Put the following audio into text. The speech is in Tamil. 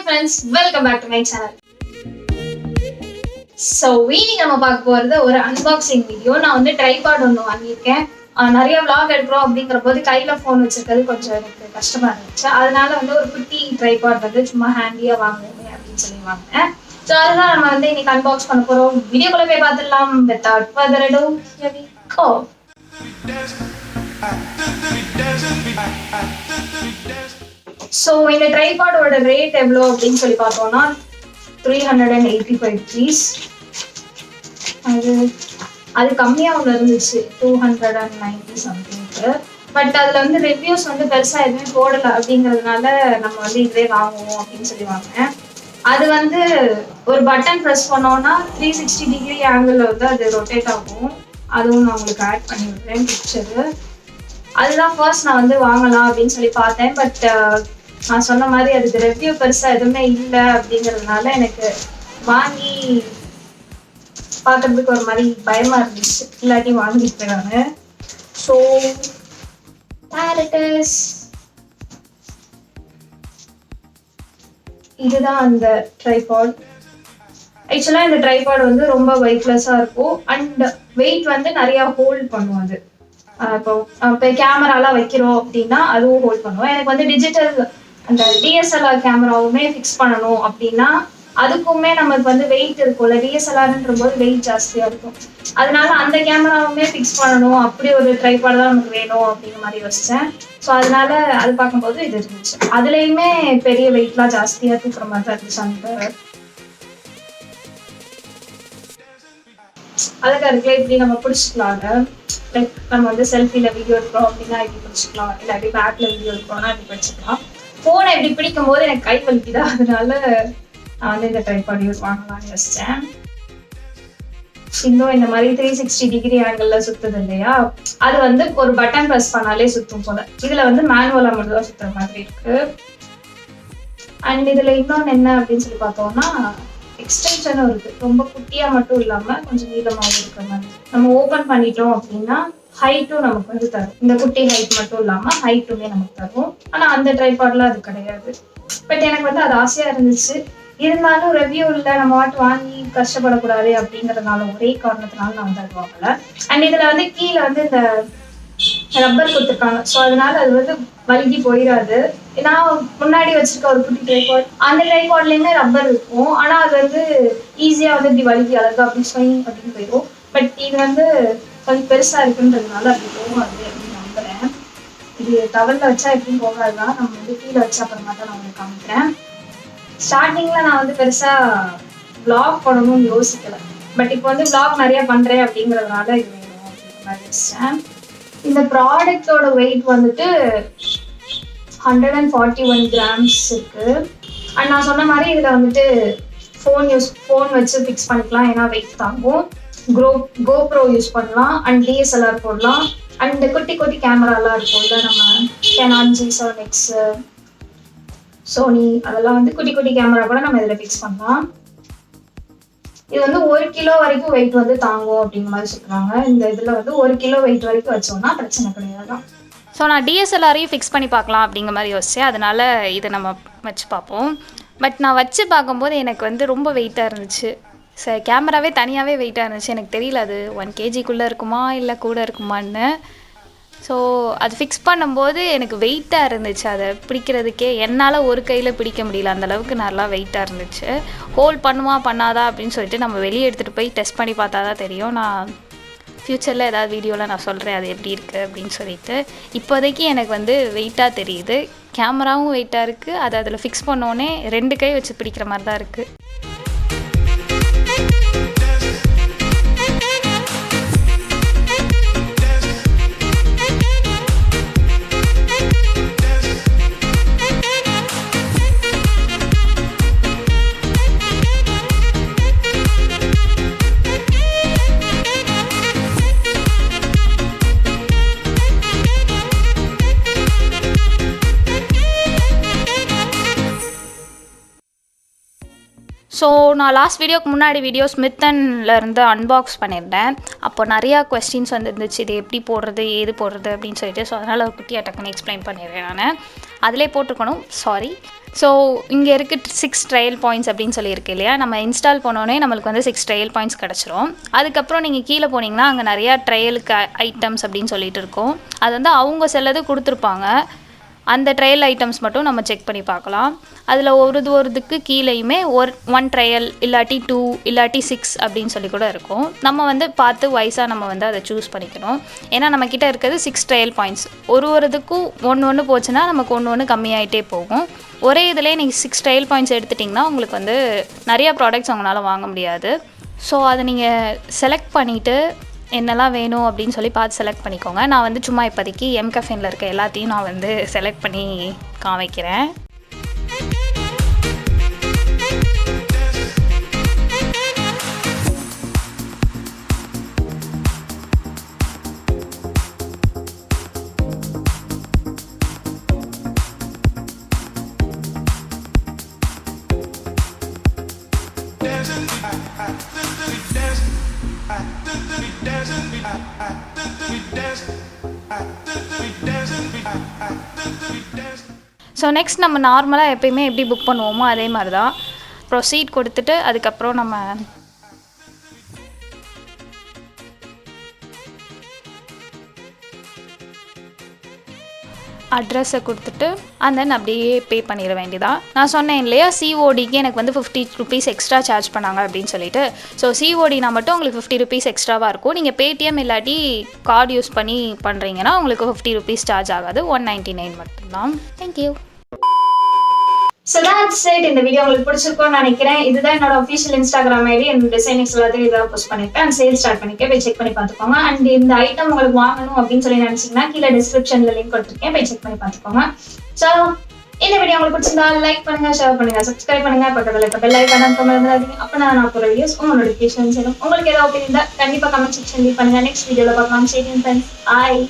friends, welcome back to my channel. So இன்னைக்கு நம்ம பார்க்க போறது ஒரு unboxing video. நான் வந்து tripod ஒன்னு வாங்கியிருக்கேன். நிறைய vlog எடுக்கிறோம் அப்படிங்கறபோது கையில ஃபோன் வச்சிருக்கிறது கொஞ்சம் எனக்கு கஷ்டமா இருந்துச்சு. அதனால வந்து ஒரு குட்டி tripod வந்து சும்மா ஹேண்டியா வாங்குறேன் அப்படின்னு சொல்லி வாங்கினேன். So அதனால நம்ம வந்து இன்னைக்கு unbox பண்ண போறோம். வீடியோக்குள்ள போய் பார்த்துடலாம். Without further ado, here we go. So இந்த ட்ரைபாடோட ரேட் எவ்வளோ அப்படின்னு சொல்லி பார்த்தோம்னா 385 rupees. அது கம்மியாக ஒன்று இருந்துச்சு 290 சம்திங்க்கு. பட் அதில் வந்து ரிவ்யூஸ் வந்து பெருசாக எதுவுமே போடலை அப்படிங்கிறதுனால நம்ம வந்து இதுவே வாங்குவோம் அப்படின்னு சொல்லி வாங்கினேன். அது வந்து ஒரு பட்டன் ப்ரெஸ் பண்ணோம்னா 360 டிகிரி ஆங்கிளில் வந்து அது ரொட்டேட் ஆகும். அதுவும் நான் உங்களுக்கு ஆட் பண்ணி விடுறேன் பிக்சரு. அதுதான் ஃபர்ஸ்ட் நான் வந்து வாங்கலாம் அப்படின்னு சொல்லி பார்த்தேன். பட் நான் சொன்ன மாதிரி அதுக்கு ரெவ்யூ பெருசாக எதுவுமே இல்லை அப்படிங்கிறதுனால எனக்கு வாங்கி பார்க்கறதுக்கு ஒரு மாதிரி பயமாக இருந்துச்சு. இல்லாட்டி வாங்கிட்டு போயிடாங்க. ஸோ இதுதான் அந்த ட்ரைபாட். ஆக்சுவலாக இந்த ட்ரைபாட் வந்து ரொம்ப வெயிட்லெஸ்ஸாக இருக்கும் அண்ட் வெயிட் வந்து நிறையா ஹோல்ட் பண்ணும். அது இப்போ கேமராலாம் வைக்கிறோம் அப்படின்னா அதுவும் ஹோல்ட் பண்ணுவோம். எனக்கு வந்து டிஜிட்டல் அந்த டிஎஸ்எல்ஆர் கேமராவுமே ஃபிக்ஸ் பண்ணணும் அப்படின்னா அதுக்குமே நமக்கு வந்து வெயிட் இருக்கும்ல. டிஎஸ்எல்ஆர்ன்ற போது வெயிட் ஜாஸ்தியாக இருக்கும். அதனால அந்த கேமராவுமே ஃபிக்ஸ் பண்ணணும். அப்படி ஒரு ட்ரைபாட் தான் நமக்கு வேணும் அப்படிங்கிற மாதிரி யோசிச்சேன். ஸோ அதனால அது பார்க்கும்போது இது இருந்துச்சு. அதுலேயுமே பெரிய வெயிட்லாம் ஜாஸ்தியாக தூக்குற மாதிரி தான் இருந்துச்சு. அந்த அழகா இருக்குல்ல, இப்படி நம்ம பிடிச்சிக்கலாங்க. லைக் நம்ம வந்து செல்ஃபியில் வீடியோ எடுக்கிறோம் அப்படின்னா இப்படி பிடிச்சிக்கலாம், இல்லாட்டி பேக்கில் வீடியோ எடுக்கிறோம்னா இப்படி பிடிச்சிக்கலாம். ஃபோனை இப்படி பிடிக்கும் போது எனக்கு கை வலிக்குதா, அதனால நான் வந்து இந்த ட்ரைபாட் யூஸ் வாங்கலாம்னு யோசிச்சேன். இன்னும் இந்த மாதிரி 360 டிகிரி ஆங்கிளில் சுற்றுது இல்லையா, அது வந்து ஒரு பட்டன் ப்ரெஸ் பண்ணாலே சுற்றும் போல. இதில் வந்து மேனுவலாக மட்டும் தான் சுற்றுற மாதிரி இருக்கு. அண்ட் இதில் இன்னொன்று என்ன அப்படின்னு சொல்லி பார்த்தோம்னா எக்ஸ்டென்ஷனும் இருக்கு. ரொம்ப குட்டியா மட்டும் இல்லாம கொஞ்சம் நீளமாகவும் இருக்கிற மாதிரி. நம்ம ஓபன் பண்ணிட்டோம் அப்படின்னா ஹைட்டும் நமக்கு வந்து தரும். இந்த குட்டி ஹைட் மட்டும் இல்லாம ஹைட்டுமே நமக்கு தரும். ஆனா அந்த ட்ரைபாட்ல அது கிடையாது. பட் எனக்கு வந்து அது ஆசையா இருந்துச்சு. இருந்தாலும் ரெவ்யூ இல்லை, நம்ம வாட்டு வாங்கி கஷ்டப்படக்கூடாது அப்படிங்கறதுனால ஒரே காரணத்தினால நான் வந்து அது வாங்கல. அண்ட் இதுல வந்து கீழே வந்து இந்த ரப்பர் கொடுத்துருக்காங்க. ஸோ அதனால அது வந்து வழுகி போயிடாது. நான் முன்னாடி வச்சிருக்க ஒரு குட்டி ட்ரைபாட், அந்த ட்ரைபாட்லேயுமே ரப்பர் இருக்கும். ஆனால் அது வந்து ஈஸியாக வந்து இப்படி வழுகி அழகா அப்படி ஸ்வைங் அப்படின்னு போயிடும். பட் இது வந்து கொஞ்சம் பெருசாக இருக்குன்றதுனால அப்படி போகாது அப்படின்னு நம்புறேன். இது டவலில் வச்சா எப்படியும் போகாதுதான். நம்ம வந்து கீழே வச்சா அப்புறமா தான் நான் உங்களுக்கு காமிக்கிறேன். ஸ்டார்டிங்கில் நான் வந்து பெருசாக வ்ளாக் பண்ணணும்னு யோசிக்கலை. பட் இப்போ வந்து வ்ளாக் நிறையா பண்ணுறேன் அப்படிங்கிறதுனால இது வேணும் அப்படிங்கிற மாதிரி யோசிச்சேன். இந்த ப்ராடக்டோட வெயிட் வந்துட்டு 141 கிராம்ஸ் இருக்கு. அண்ட் நான் சொன்ன மாதிரி இதில் வந்துட்டு ஃபோன் வச்சு ஃபிக்ஸ் பண்ணிக்கலாம், ஏன்னா வெயிட் தாங்கும். கோப்ரோ யூஸ் பண்ணலாம் அண்ட் டிஎஸ்எல்ஆர் போடலாம். அண்ட் இந்த குட்டி குட்டி கேமராலாம் இருக்கும் இல்லை, நம்ம Canon G7X, சோனி, அதெல்லாம் வந்து குட்டி குட்டி கேமரா கூட நம்ம இதில் ஃபிக்ஸ் பண்ணலாம். இது வந்து 1 கிலோ வரைக்கும் வெயிட் வந்து தாங்கும் அப்படிங்கிற மாதிரி சொல்கிறாங்க. இந்த இதில் வந்து 1 கிலோ வெயிட் வரைக்கும் வச்சோம்னா பிரச்சனை கிடையாது. ஸோ நான் டிஎஸ்எல்ஆரையும் ஃபிக்ஸ் பண்ணி பார்க்கலாம் அப்படிங்கிற மாதிரி யோசிச்சேன். அதனால் இதை நம்ம வச்சு பார்ப்போம். பட் நான் வச்சு பார்க்கும்போது எனக்கு வந்து ரொம்ப வெயிட்டாக இருந்துச்சு. கேமராவே தனியாகவே வெயிட்டாக இருந்துச்சு. எனக்கு தெரியல அது 1 kgக்குள்ளே இருக்குமா இல்லை கூட இருக்குமான்னு. ஸோ அது ஃபிக்ஸ் பண்ணும்போது எனக்கு வெயிட்டாக இருந்துச்சு. அதை பிடிக்கிறதுக்கே என்னால் ஒரு கையில் பிடிக்க முடியல, அந்தளவுக்கு நல்லா வெயிட்டாக இருந்துச்சு. ஹோல்ட் பண்ணுமா பண்ணாதா அப்படின்னு சொல்லிட்டு நம்ம வெளியே எடுத்துகிட்டு போய் டெஸ்ட் பண்ணி பார்த்தா தான் தெரியும். நான் ஃப்யூச்சரில் ஏதாவது வீடியோவில் நான் சொல்கிறேன் அது எப்படி இருக்குது அப்படின்னு சொல்லிட்டு. இப்போதைக்கு எனக்கு வந்து வெயிட்டாக தெரியுது. கேமராவும் வெயிட்டாக இருக்குது. அதை அதில் ஃபிக்ஸ் பண்ணோன்னே 2 கை வச்சு பிடிக்கிற மாதிரி தான் இருக்குது. ஸோ நான் லாஸ்ட் வீடியோக்கு முன்னாடி ஸ்மித்தன்லேருந்து அன்பாக்ஸ் பண்ணியிருந்தேன். அப்போ நிறையா கொஸ்டின்ஸ் வந்துருந்துச்சு, இது எப்படி போடுறது ஏது போடுறது அப்படின்னு சொல்லிட்டு. ஸோ அதனால் குட்டியாக டக்குன்னு எக்ஸ்பிளைன் பண்ணிடுறேன். நான் அதிலே போட்டிருக்கணும், சாரி. ஸோ இங்கே இருக்க 6 ட்ரையல் பாயிண்ட்ஸ் அப்படின்னு சொல்லியிருக்கு இல்லையா, நம்ம இன்ஸ்டால் பண்ணோன்னே நம்மளுக்கு வந்து 6 ட்ரையல் பாயிண்ட்ஸ் கிடச்சிரும். அதுக்கப்புறம் நீங்கள் கீழே போனீங்கன்னா அங்கே நிறையா ட்ரையலுக்கு ஐட்டம்ஸ் அப்படின்னு சொல்லிட்டு இருக்கும். அது வந்து அவங்க சிலது கொடுத்துருப்பாங்க. அந்த ட்ரையல் ஐட்டம்ஸ் மட்டும் நம்ம செக் பண்ணி பார்க்கலாம். அதில் ஒருதுக்கு கீழேயுமே ஒன் ட்ரையல் இல்லாட்டி 2 இல்லாட்டி 6 அப்படின்னு சொல்லி கூட இருக்கும். நம்ம வந்து பார்த்து வைஸாக நம்ம வந்து அதை சூஸ் பண்ணிக்கணும். ஏன்னா நம்மக்கிட்ட இருக்கிறது 6 ட்ரையல் பாயிண்ட்ஸ். ஒருதுக்கும் ஒன்று போச்சுன்னா நமக்கு ஒன்று கம்மியாயிட்டே போகும். ஒரே இதிலே நீங்கள் 6 ட்ரையல் பாயிண்ட்ஸ் எடுத்துட்டிங்கன்னா உங்களுக்கு வந்து நிறையா ப்ராடக்ட்ஸ் உங்களால் வாங்க முடியாது. ஸோ அதை நீங்கள் செலக்ட் பண்ணிவிட்டு என்னெல்லாம் வேணும் அப்படின்னு சொல்லி பார்த்து செலக்ட் பண்ணிக்கோங்க. நான் வந்து சும்மா இப்போதைக்கு எம்கஃபேனில் இருக்க எல்லாத்தையும் நான் வந்து செலக்ட் பண்ணி காமிக்கிறேன். ஸோ நெக்ஸ்ட் நம்ம நார்மலாக எப்பயுமே எப்படி புக் பண்ணுவோமோ அதே மாதிரி தான் ப்ரொசீட் கொடுத்துட்டு அதுக்கப்புறம் நம்ம அட்ரஸை கொடுத்துட்டு அண்ட் தென் அப்படியே பே பண்ணிட வேண்டியதான். நான் சொன்னேன் இல்லையா, சிஓடிக்கு எனக்கு வந்து 50 ருபீஸ் எக்ஸ்ட்ரா சார்ஜ் பண்ணாங்க அப்படின்னு சொல்லிட்டு. ஸோ சிஓடினா மட்டும் உங்களுக்கு 50 ருபீஸ் எக்ஸ்ட்ராவாக இருக்கும். நீங்கள் பேடிஎம் இல்லாட்டி கார்டு யூஸ் பண்ணி பண்ணுறீங்கன்னா உங்களுக்கு 50 ருபீஸ் சார்ஜ் ஆகாது, 199 மட்டும்தான். தேங்க்யூ. So that's it. இந்த வீடியோ உங்களுக்கு பிடிச்சிருக்கும்னு நினைக்கிறேன். இதுதான் என்னோட அஃபிஷியல் இன்ஸ்டாகிராம் ஐடி. என்னோட டிசைனிங்ஸ் எல்லாத்தையும் இதாக போஸ்ட் பண்ணிருக்கேன். அண்ட் சேல் ஸ்டார்ட் பண்ணிருக்கேன், போய் செக் பண்ணி பார்த்துக்கோங்க. அண்ட் இந்த ஐட்டம் உங்களுக்கு வாங்கணும் அப்படின்னு சொல்லி நினைச்சீங்கன்னா கீழே டிஸ்கிரிப்ஷன்ல லிங்க் கொடுத்துருக்கேன், போய் செக் பண்ணி பார்த்துக்கோங்க. ஸோ இந்த வீடியோ உங்களுக்கு பிடிச்சிருந்தா லைக் பண்ணுங்க, ஷேர் பண்ணுங்க, சப்ஸ்கிரைப் பண்ணுங்க, பக்கத்தில் இருக்க பெல் ஐக்கான் கமெண்ட் அப்போ நான் போகிற வீடியோஸ் உங்க நோட்டிஃபிகேஷன் சேரும். உங்களுக்கு ஏதாவது இருந்தால் கண்டிப்பாக கமெண்ட் செக்ஷன் லீவ் பண்ணுங்க. நெக்ஸ்ட் வீடியோவில் பார்க்கலாம். சரி ஃப்ரெண்ட்ஸ், பாய்.